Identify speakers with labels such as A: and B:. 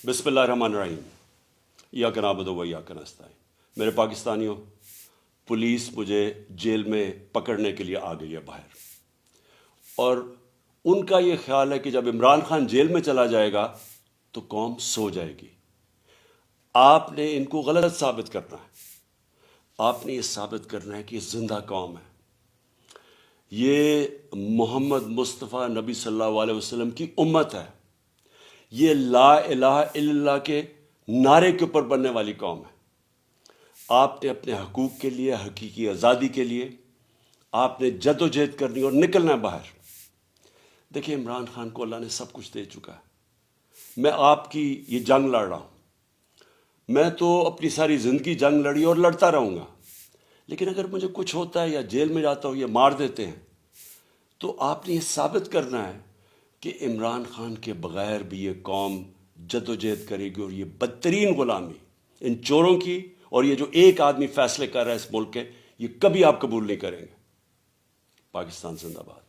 A: بسم اللہ الرحمن الرحیم۔ ایاک نعبد و ایاک نستعین۔ میرے پاکستانیوں، پولیس مجھے جیل میں پکڑنے کے لیے آ گئی ہے باہر، اور ان کا یہ خیال ہے کہ جب عمران خان جیل میں چلا جائے گا تو قوم سو جائے گی۔ آپ نے ان کو غلط ثابت کرنا ہے۔ آپ نے یہ ثابت کرنا ہے کہ یہ زندہ قوم ہے، یہ محمد مصطفیٰ نبی صلی اللہ علیہ وسلم کی امت ہے، یہ لا الہ الا اللہ کے نعرے کے اوپر بننے والی قوم ہے۔ آپ نے اپنے حقوق کے لیے، حقیقی آزادی کے لیے آپ نے جد و جہد کرنی اور نکلنا ہے باہر۔ دیکھیں، عمران خان کو اللہ نے سب کچھ دے چکا ہے۔ میں آپ کی یہ جنگ لڑ رہا ہوں، میں تو اپنی ساری زندگی جنگ لڑی اور لڑتا رہوں گا، لیکن اگر مجھے کچھ ہوتا ہے یا جیل میں جاتا ہوں یا مار دیتے ہیں تو آپ نے یہ ثابت کرنا ہے کہ عمران خان کے بغیر بھی یہ قوم جد و جہد کرے گی، اور یہ بدترین غلامی ان چوروں کی، اور یہ جو ایک آدمی فیصلے کر رہا ہے اس ملک کے، یہ کبھی آپ قبول نہیں کریں گے۔ پاکستان زندہ باد۔